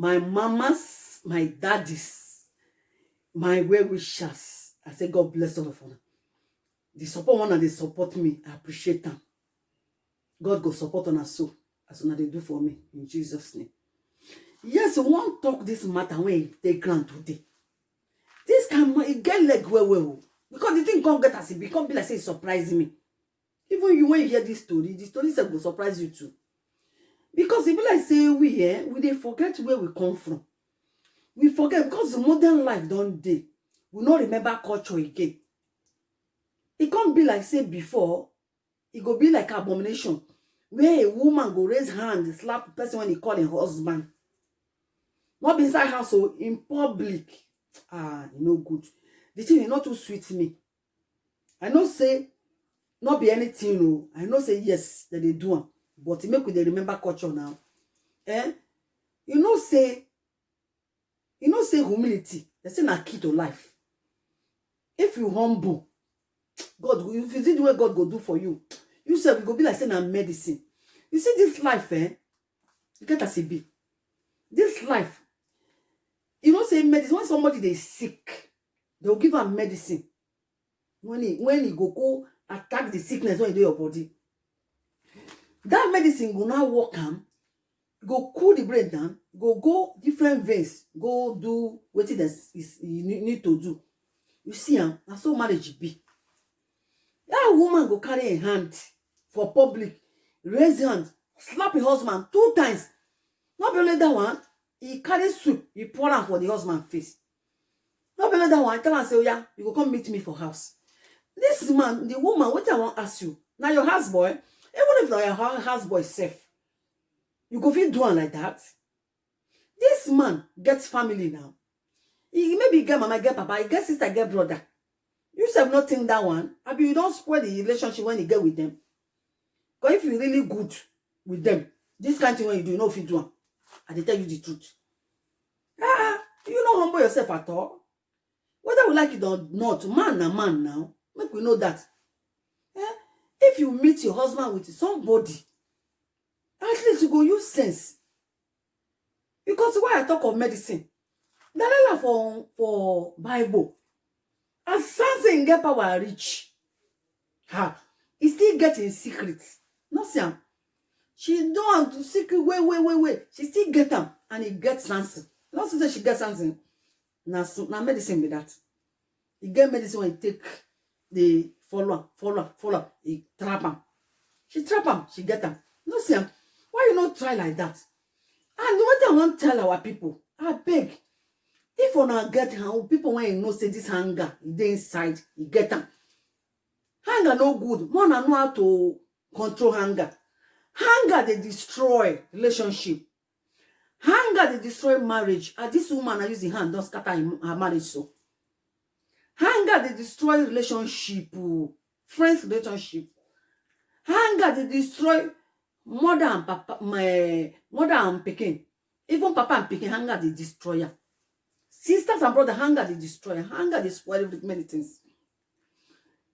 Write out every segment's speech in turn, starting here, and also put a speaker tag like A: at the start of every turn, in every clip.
A: my mamas, my daddies, my well-wishers. I say God bless all of them. The support one and they support me. I appreciate them. God go support on us so as soon as they do for me in Jesus' name. Yes, we won't talk this matter when they grant today. This can it get leg well. Because the thing can't get as it become be like say it surprise me. Even you when you hear this story will surprise you too. Because if like say we they forget where we come from. We forget because the modern life don't day. We not remember culture again. It can't be like say before. It go be like abomination. Where a woman go raise hand, slap the person when he call him husband. Not be inside house, so in public. Good. The thing is not too sweet me. I know say not be anything, no. I know say yes that they do, but it make we they remember culture now. You know say humility. They say na key to life. If you humble, God, if you see the way God go do for you, you self go be like saying na medicine. You see this life, you get as it be. This life, you know say medicine. When somebody they sick, they'll give her medicine. When he go attack the sickness when you do your body, that medicine go now work go cool the brain down, go different veins, go do what it is you need to do. You see, that's so marriage be. That woman go carry a hand for public, raise hand, slap her husband 2 times. Not only that one, he carry soup, he pour out for the husband face. Not only that one, tell her say, oh yeah, you go come meet me for house. This man, the woman, what I want to ask you, now your houseboy, even if not your houseboy safe, you go feel doing like that. This man gets family now. He maybe get mama, get papa, he get sister, get brother. You have not think that one. Abi you don't spoil the relationship when you get with them. Because if you're really good with them, this kind of thing when you do, you know if you do, and they tell you the truth. You don't humble yourself at all. Whether we like it or not, man now. Make we know that. If you meet your husband with somebody, at least you go use sense. Because why I talk of medicine, that for Bible, as something get power reach, he still get in secret. No see, she don't want to secret wait. She still get them and he gets something. Not say she gets something. Now medicine be that. He get medicine when he take the follow. He trap him. She trap him. She get him. No see, why you not try like that? And what I want to tell our people, I beg, if you not get people when you know say this hunger, they inside, you get them. Hunger no good. One know how to control hunger. Hunger they destroy relationship. Hunger they destroy marriage. And this woman I use the hand don't scatter her marriage so. Hunger they destroy relationship, friends relationship. Hunger they destroy mother and papa, mother and pikin. Even papa and pikin, hunger they destroy. Sisters and brother, hunger they destroy. Hunger they spoil many things.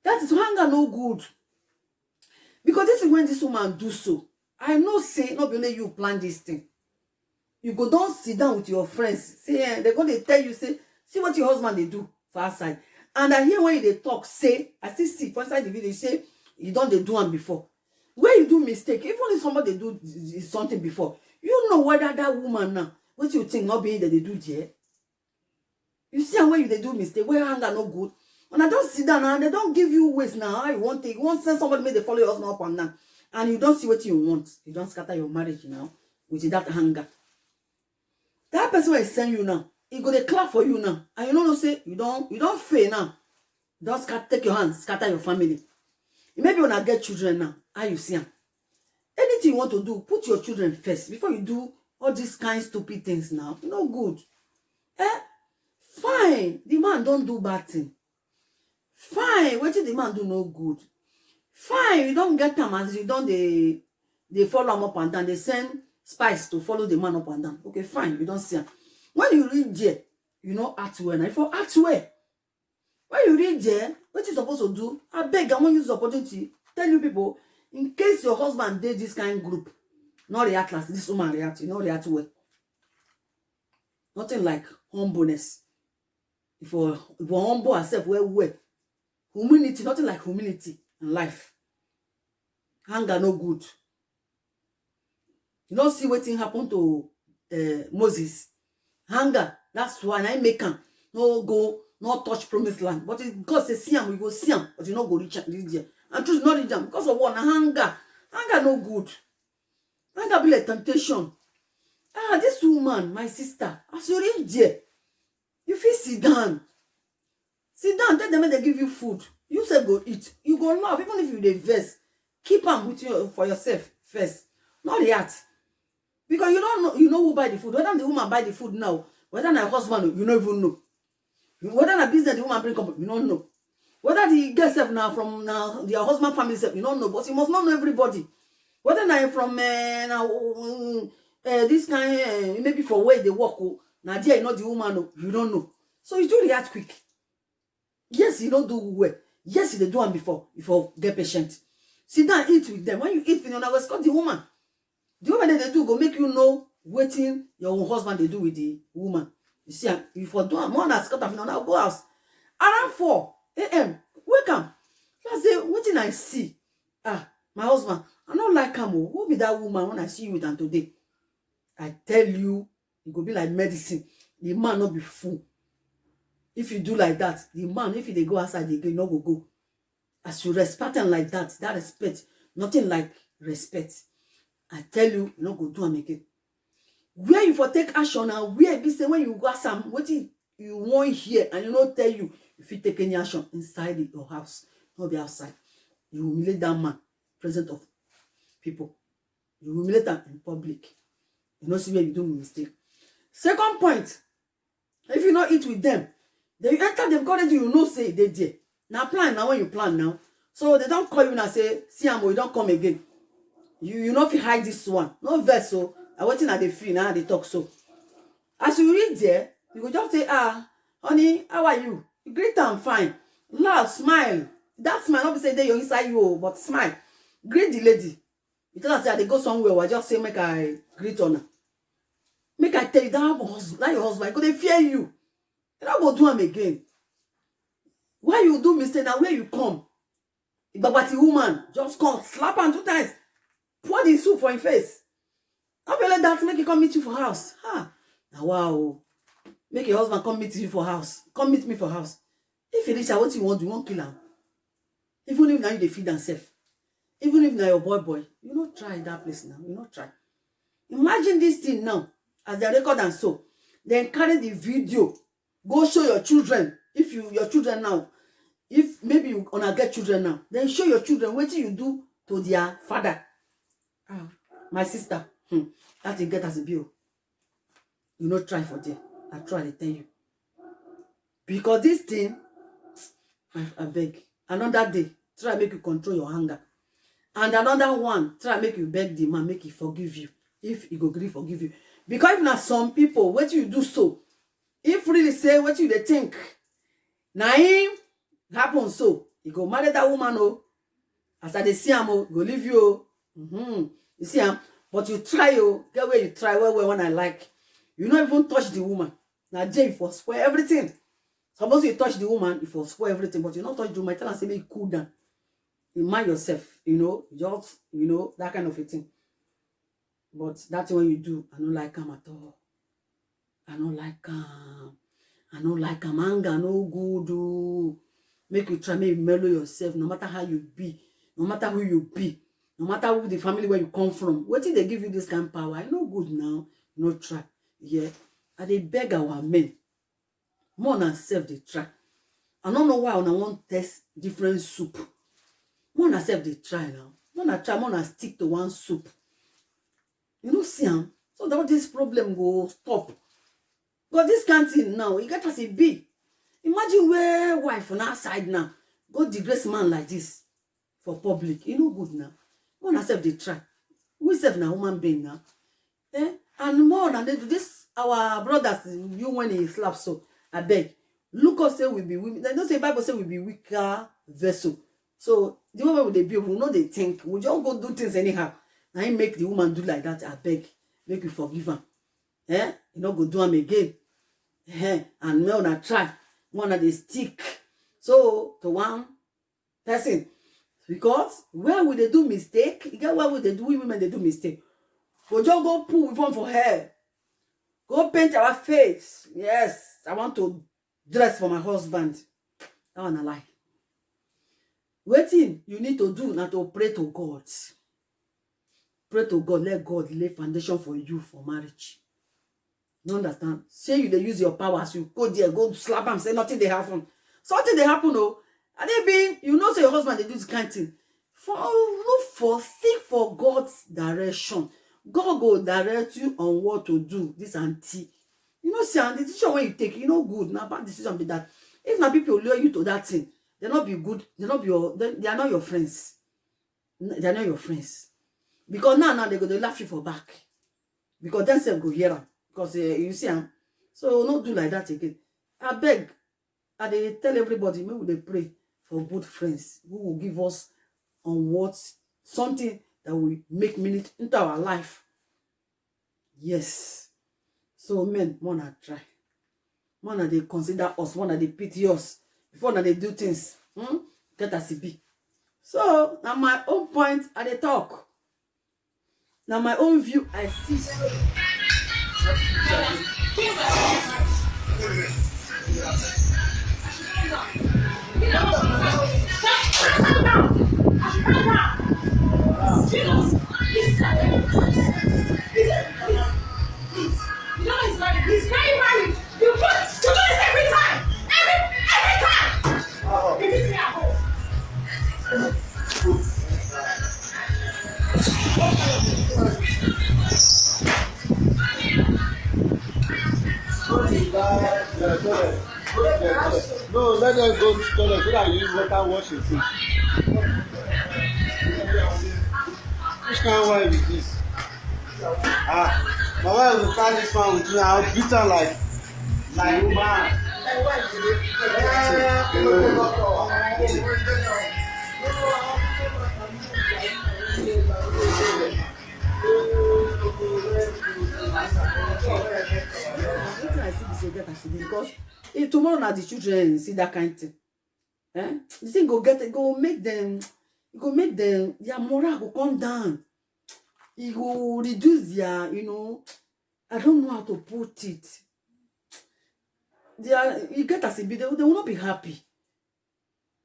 A: That is hunger no good. Because this is when this woman do so. I know say not only you plan this thing. You go don't sit down with your friends. Say they're going to tell you, say, see what your husband they do for outside. And I hear when they talk, say, I still see for inside the video, you say, you don't they do one before. Where you do mistake, even if somebody do something before, you know whether that woman now, what you think not being that they do there. You see when you they do mistake, where hunger no good. And I don't sit down and they don't give you ways now. How you want it. You want to send somebody make they follow your husband up and down. And you don't see what you want. You don't scatter your marriage now with that hunger. That person will send you now. He go to clap for you now. And you know say you don't fail now. Don't take your hands, scatter your family. Maybe when I get children now, how you see them? Anything you want to do, put your children first before you do all these kind of stupid things now. No good. Fine. The man don't do bad thing. Fine. What did the man do no good? Fine. You don't get them as you don't they follow him up and down. They send spies to follow the man up and down. Okay, fine. You don't see him. When you read there, you know act well. Now, if you act well, when you read there, what you supposed to do? I beg, I want to use the opportunity. Tell you people, in case your husband did this kind of group, not react like this woman react, you know react well. Nothing like humbleness. If we humble ourselves well, humility, nothing like humility in life. Anger no good. You don't see what thing happen to Moses. Anger, that's why I make him no go, no touch promised land. But if God says see him, we go see him, but you not go reach there. And truth not reach him because of what? Anger. Anger no good. Anger be like temptation. This woman, my sister, as you reach there, you feel sit down. Sit down, tell them when they give you food. You say go eat. You go laugh, even if you dey vex. Keep them with you for yourself first. Not react. Because you don't know, you know who buy the food. Whether the woman buy the food now, whether na husband, you don't even know. Whether na business the woman bring up, you don't know. Whether the girl self now from now their husband family self, you don't know. But you must not know everybody. Whether na from this kind maybe for where they work, now there you know the woman, you don't know. So you do react quick. Yes, you don't do well. Yes, they do one before get patient. Sit down, eat with them. When you eat, you know, escort the woman. The woman that they do go make you know waiting your own husband they do with the woman. You see, if you do more than escort, you know, now go house around 4 a.m. Wake up. I say, waiting I see. My husband, I don't like him. Who be that woman when I see you with him today? I tell you, it go be like medicine. The man not be fool. If you do like that, the man, if they go outside, they not go. As you respect him like that respect, nothing like respect. I tell you, you not go do him again. Where you for take action and where be say when you go some what you want here and you not tell you if you take any action inside your house, not be outside. You humiliate that man, present of people. You humiliate them in public. You know see where you do mistake. Second point, if you not eat with them, then you enter them currently, you know say they there. Now plan now when you plan now. So they don't call you and say, see Amo, you don't come again. You know if you hide this one. No vessel. I waiting at the feel now they talk so. As you read there, you go just say, honey, how are you? You greet them fine. Laugh, smile. That smile not be say they you're inside you, but smile. Greet the lady. You tell us that they go somewhere, I just say make I greet on her. Make I tell you that your husband, because they fear you. You don't go do them again. Why you do mistake now? Where you come? Babati woman just come slap him 2 times. Pour the soup for his face. How will let that make you come meet you for house? Now wow. Make your husband come meet you for house. Come meet me for house. If you reach out what you won't kill him. Even if now you feed themselves. Even if now your boy, you not try that place now. You not try. Imagine this thing now. As they record and so. Then carry the video. Go show your children. If your children now, if maybe you wanna get children now, then show your children what you do to their father. My sister, that you get as a bill. You not try for them. I try to tell you. Because this thing, I beg. Another day, try make you control your anger. And another one, try make you beg the man, make he forgive you. If he go agree forgive you. Because if not some people, what you do so, if really say what you they think, na him happen so, you go marry that woman, as I dey see him, go leave you, You see him, but you try, get where you try, where when I like, you not even touch the woman. Now Jay for spoil everything. Suppose you touch the woman, you for spoil everything, but you not touch the woman. Tell her say make cool down. You mind yourself, just that kind of a thing. But that's what you do. I don't like him at all. I don't like him. I don't like him. Anger no good. Make you try, make you mellow yourself, no matter how you be, no matter who you be, no matter who the family where you come from. What did they give you this kind of power? I know good now. No try. Yeah. And they beg our men. More than self they try. I don't know why I want test different soup. More than self they try now. More than try, more than stick to one soup. You know, see him. So that this problem go stop. But this kind of thing now, it get us a big. Imagine where wife on our side now go disgrace man like this for public. You know good now. More than self they try. We self now human being now. And more than they do this, our brothers, you when he slap so I beg. Look us say we be women. They don't say Bible say we be weaker vessel. So the way they be, we know they think. We just go do things anyhow. Now he make the woman do like that. I beg. Make you forgive her. You not go do them again. And me una try, one of they stick so to one person. Because where would they do mistake? You get where would they do women they do mistake? Go just go pull with one for hair. Go paint our face. Yes, I want to dress for my husband. That one I lie. Waiting, you need to do now to pray to God. Pray to God. Let God lay foundation for you for marriage. You understand? Say you they use your powers. You go there, go slap him, say nothing they happen. Something they happen, oh. And they being, you know, say your husband they do this kind of thing. Seek for God's direction. God will direct you on what to do. This auntie. You know, see, and the decision when you take, you know, good. Now bad decision be that. If now people lure you to that thing, they not be good. They not be your. They are not your friends. They are not your friends. Because now they go to laugh you for back. Because then self go hear them. Because you see, so don't do like that again. I beg. I tell everybody, maybe they pray for good friends who will give us on what something that will make meaning into our life. Yes. So men, wanna try. Wanna they consider us, wanna they pity us before they do things. Get us a be. So now my own point at the talk. Now my own view, I see.
B: He's very married. You do this every time. Every time. You meet me at home.
C: No, let them go to toilet so that you use water wash your feet. Which kind of wife is this? My wife will carry this one with me. I'll beat her like woman.
A: Because if tomorrow now the children see that kind of thing, the thing go make them, their moral go come down. It will reduce their, I don't know how to put it. You get as a bit, they will not be happy.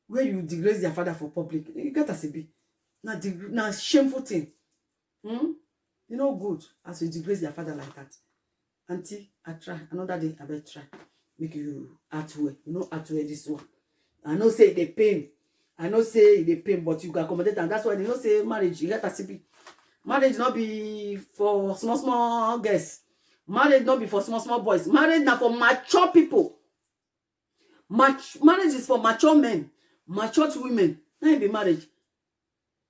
A: Where you disgrace their father for public, you get as a bit. Now shameful thing. Good as you disgrace their father like that. Auntie, I try. Another day, I better try. Make you act well. Act well this one. I know say they pain. But you can accommodate, and that's why they don't say marriage. You get as a bit. Marriage not be for small girls. Marriage not be for small boys. Marriage now for mature people. Marriage is for mature men, mature women. Now be marriage.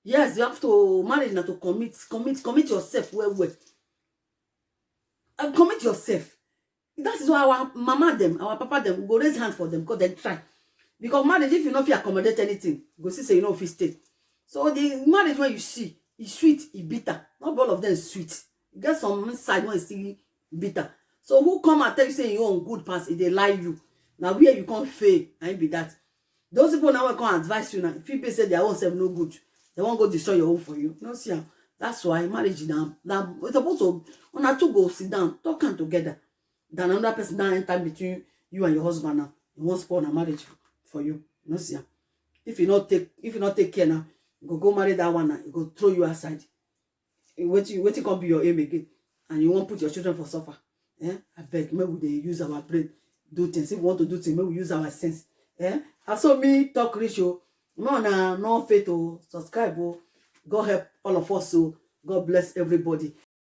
A: Yes, you have to marriage now to commit yourself well. And commit yourself. That is why our mama them, our papa them go raise hand for them because they try. Because marriage, if you not feel accommodate anything, go see say you know if you stay. So the marriage when you see. It's sweet, it's bitter. Not all of them is sweet. You get some inside one is still bitter. So who come and tell you say you on good pass if they lie you? Now where you can't fail, and be that. Those people now will come advise you now. If people say their own self no good, they won't go destroy your own for you. No, see, that's why marriage now it's supposed to when I two go sit down, talking together. Then another person now enter between you and your husband now. He won't spoil a marriage for you. No, see, if you not take care now. Go marry that one and go throw you aside. Wait till come be your aim again. And you won't put your children for suffer. I beg, maybe they use our brain, do things. If we want to do things, maybe we use our sense. I saw me talk ratio. No faith to subscribe. God help all of us. So God bless everybody.